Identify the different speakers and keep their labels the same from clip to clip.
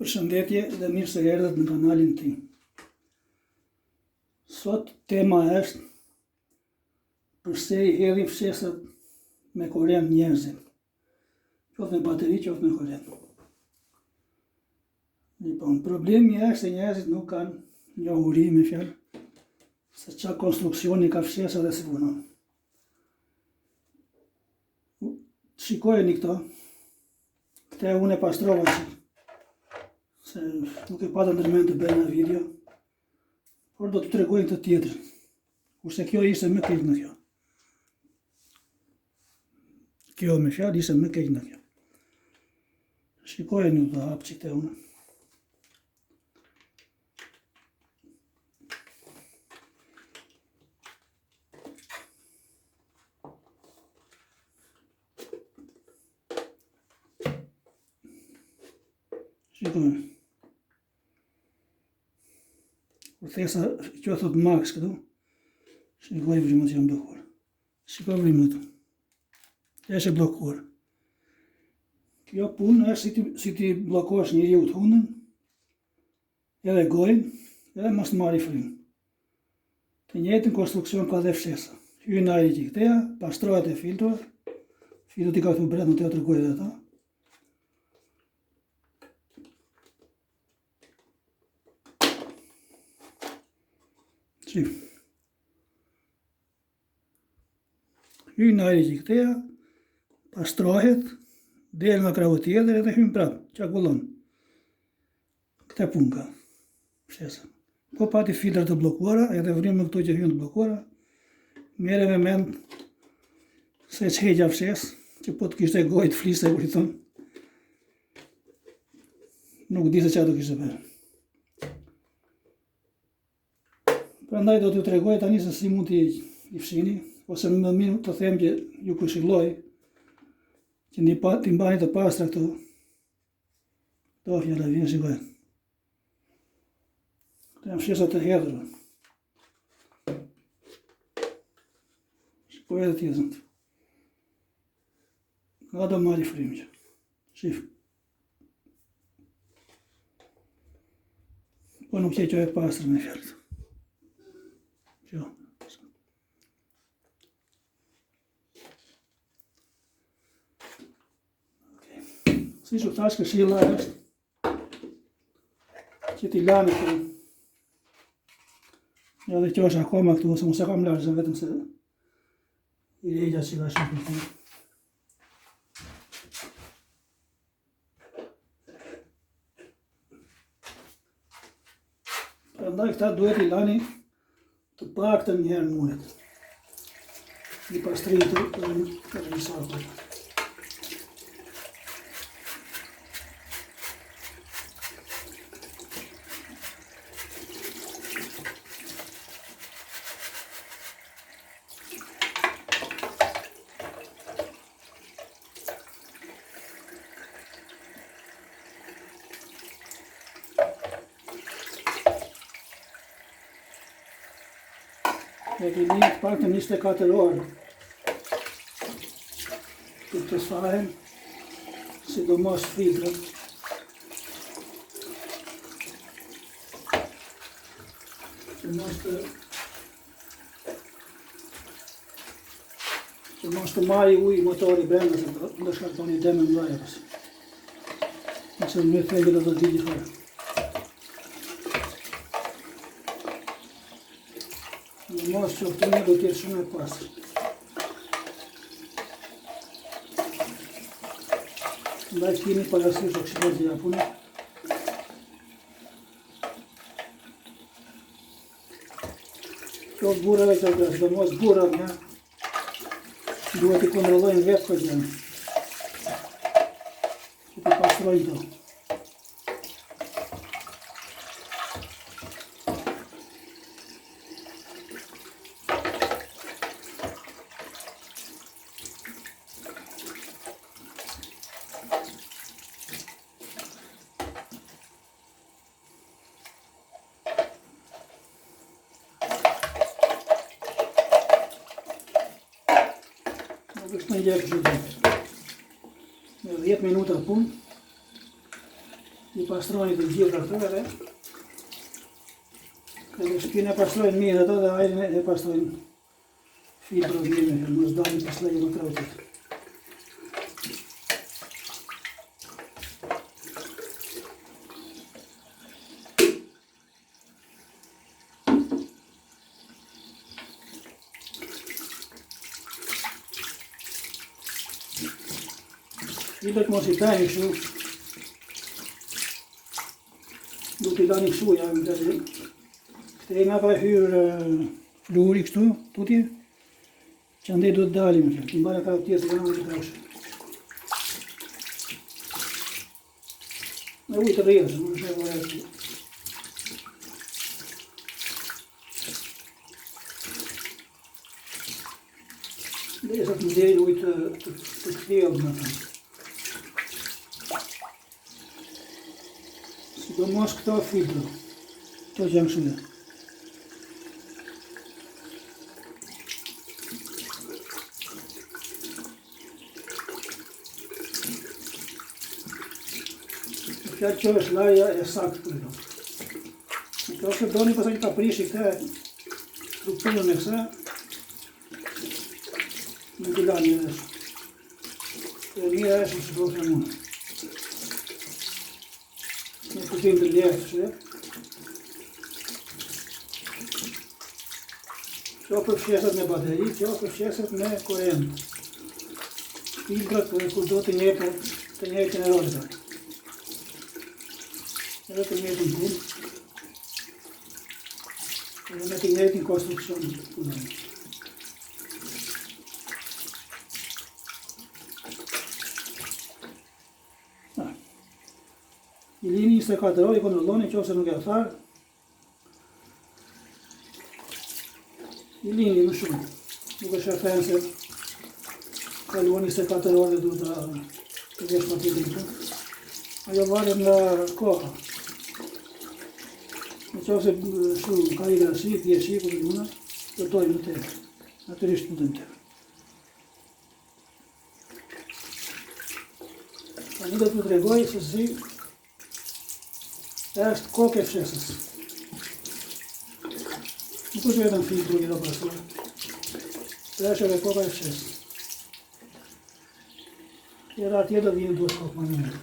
Speaker 1: Përshëndetje dhe mirë se erdhët në kanalin tim. Sot tema është përse I hedhin fshesat me korrent njerëzit, qoftë me bateri, qoftë me korrent. Problemi është se njerëzit nuk kanë njohuri me fjalë se çfarë konstruksioni ka fshesa dhe si punon. Shikojeni këto. Këte unë e pastrova se nuk e pata ndërmend të bëjnë në video, por do të tregoj këtë tjetër, kurse kjo ishte më keq në kjo. Kjo me fjalë ishte më keq në kjo. Shikojeni të hapë që këte unë. Shikojeni. Kur thesa që thot max këtu, shikoj vrimët që janë blokuar. Shikoj vrimët. Është e blokuar. Kjo punë është si ti blokosh njeriu të hundën, edhe gojën, edhe mos të marri frymë. Të njëjtën konstruksion ka dhe fshesa. Hyn ajri që këteja, pastrohet e filtrovat, filtrat I ka këtu brenda, të tregoj edhe ata. Hyn ajri që këteja, pastrohet, del nga krahu tjetër edhe hyn prapë, çakullon. Këtë punë ka fshesa. Po pati filtrat të bllokuara, edhe vrimën këto që hyn të bllokuara, merre me mend se ç'heqja fshesë, që po të kishte gojë të fliste kur I thon. Nuk di se çfarë do kishte bërë. Prandaj do t'ju tregoj tani se si mund t'i fshini, ose më mirë të them që ju këshilloj që t'i mbani të pastra këto. Do fjala vjen, shikoj. Këto janë fshesa të hedhura. Shikoj edhe tjetërën. Nga do marri frymë që. Shif. Po nuk që e pastra me fjalët. Si që thash këshilla është që t'i lane këtu. Ja dhe kjo është akoma këtu, ose mos e kam larë, vetëm se I regja që ka shumë këtu. Prandaj këta duhet I lani të paktën një herë në munet. I pastrim të njësarë. E të një të pak të 24 orë të sfahen, sidomos filtrët. Që mos të marri ujë motori brenda, se në shkartoni deme në mëdha pas. Nëse në thellë do të digi fare. Në mos që të një do tjetë shumë e pasër. Ndaj kini parasysh oksimet të japune. Kjo burave që të do mos burave nga duhet I kontrollojnë vetë këtë janë. Që të pastrojnë to. është në gjepë gjithë. Në 10 minuta punë. I pastroni të gjitha këto edhe shpinë e pastrojnë mirë ato dhe ajrin e pastrojnë filtrot mirë, mos dalin pastaj më krautit. Filtrot mos i tani kështu. Nuk i dani kështu, ja, këtë e nga pa hyrë fluri kështu, tuti, që andej do të dalim, të mbara ka tjerë të gënë të krashë. Me ujtë të rrjedhë, më nëshë e vore të. Dhe e sa të mdejnë ujtë të këthjellë, më thëmë. Do mos këto filtro, këto që janë kështu. Fjallë që është laja e saktë për këto. Në kjo është doni pasaj ta prishi këte strukturën e kësa, në të lani e është. E mira është që do të mundë. Në kutim të lehtë që që përfshesat me bateri, që përfshesat me korent. Filtrat kur do të njëjtën e rolita. Edhe të njëjtën punë. Edhe me të njëjtën konstruksion të punën. I lini 24 orë, i kontrolloni që ose nuk e tharë. I lini më shumë. Nuk është e fenë se kaluan 24 orë dhe duhet të vesh patitin të. Ajo varet nga koha. Në që ose shumë ka i grasi, tje shiku të dhuna, të tojnë në tërë. Naturisht në të në tërë. A një do të më tregoj se si është kokë e fshesës. Nuk është vetëm filtru një do pasur. Është edhe koka e fshesës. Edhe atje do vinë duhet kokë më njërë.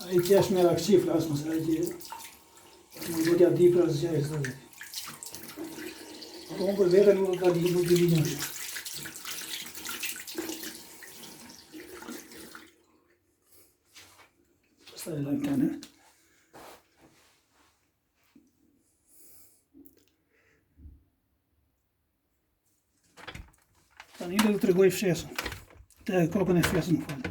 Speaker 1: A i që është me rakësi flasë mësë, a i që nuk do t'ja di pra zë gjajës dhe vetë. Apo unë për vete nuk ka di, nuk di njështë. Pastaj e lajmë tane. Tani dhe të tregoj fshesën. Të kokën e fshesën në falë.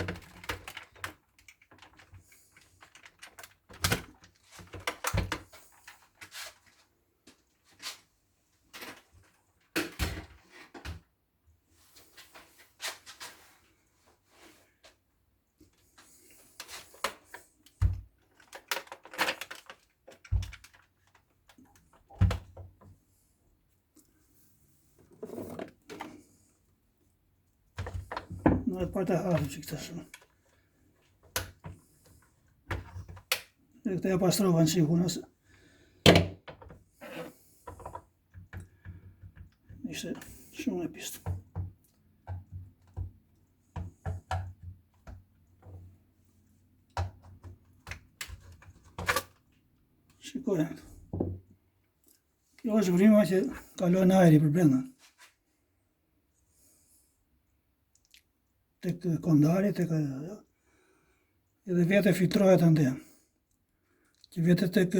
Speaker 1: Në e partë e harë që këta shumë. Dhe këta e pastrova në shiku nëse. Ishte shumë e pistë. Shikojnë. Kjo është vrima që kalojnë ajri për brenda. Tek kondari, edhe vete filtrohet ande. Që vete tek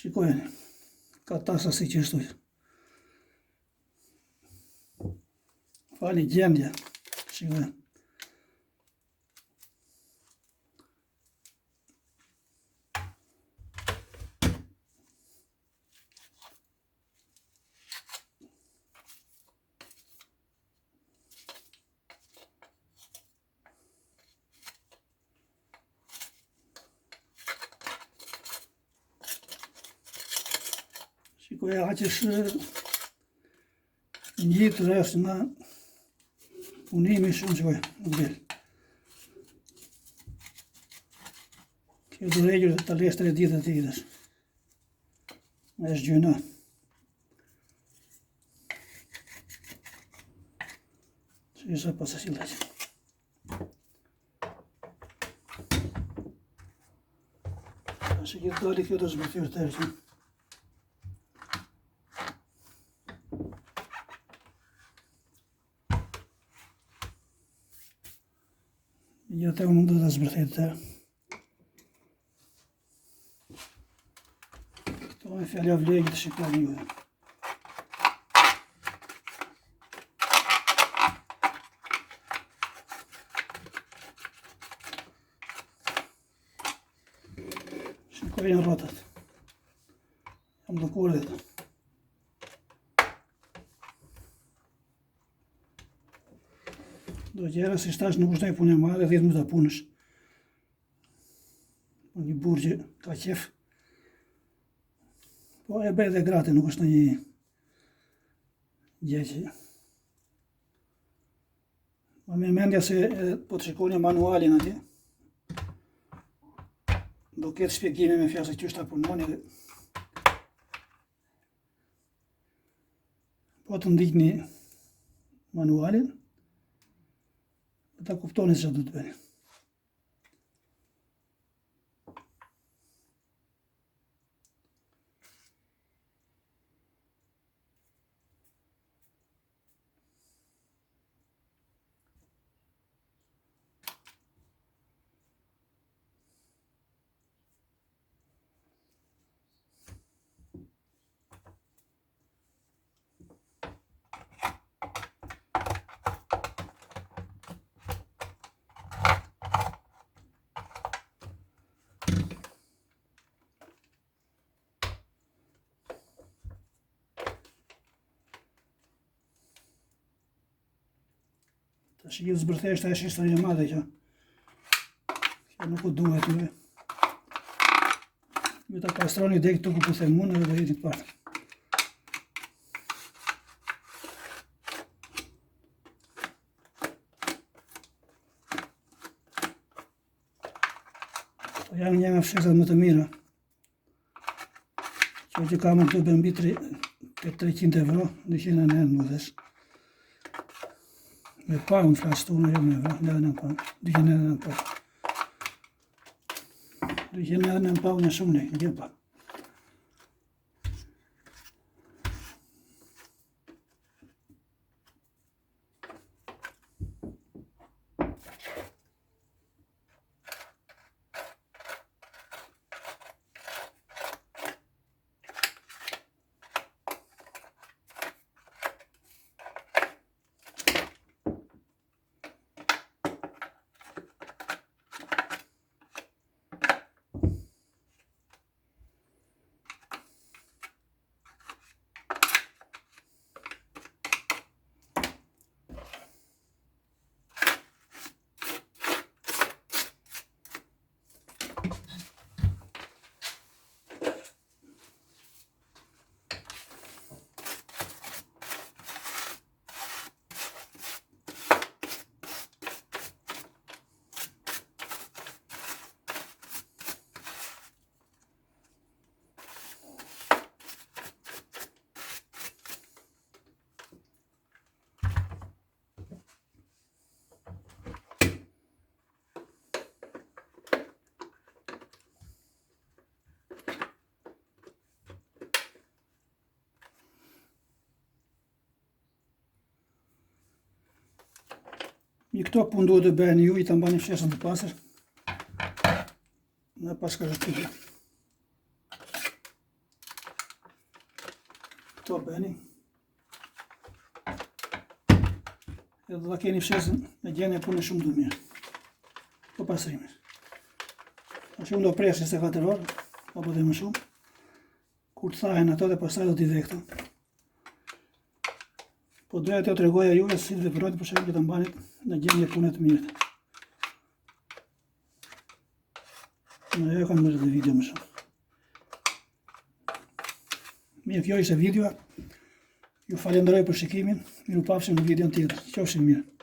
Speaker 1: shikojeni, ka tasa si që shtuj. Fali gjendja, shikojeni. Shikoja aqësh njitë rrështë nga punimi shumë që nuk del. Kjo du regjur të les 3 ditë të idës. Me shgjyna. Që isa pas e silaj. Që këtë dali kjo të zbërtyrë të erë. Ja të unë dhe të zbërtyrë të erë. Këto e fjallja vlegjit të shikoni juve. Shikoj janë rotat. Jam bllokuar dhe. Do gjera si shtash nuk është e punë e madhe, 10 minuta punësh. Një burë që ka qef. Po e bëj dhe gratë, nuk është në një gjeqë. Ma me mendja se po të shikoni manualin atje. Do ketë shpjegime me fjasë që është ta punoni dhe po të ndikni manualin dhe ta kuptoni se që du të bëni. Ta shi gjithë zbërthesht e është historie madhe që nuk u duhet juve. Ju ta pastroni dek të ku ku themun edhe do jeti të partë. Janë një nga fshesat më të mira. Që kam në të bëmbi 300 euro, 209 më dhesh. Me pound flasë të unë, jo me euro, 99 pound, 299 pound. 299 pound në shumë në gjepa. Një këto pun duhet të bëni ju, i të mbani fshesën të pasër. Në pas ka zhëtike. Këto bëni. Edhe da keni fshesën e gjeni e punë shumë du mirë. Po pasrimi. A shumë do presë 24 orë, apo dhe më shumë. Kur të thahen ato dhe pasaj do t'i dhe këto. Po doja t'jo tregoja juve si të veprojnë për shembull që ta mbanit në gjendje pune të mirë. Në jo kam bërë dhe video më shumë. Mirë, kjo ishte videoa. Ju falenderoj për shikimin. Miru pafshim në videon tjetër. Qofshin mirë.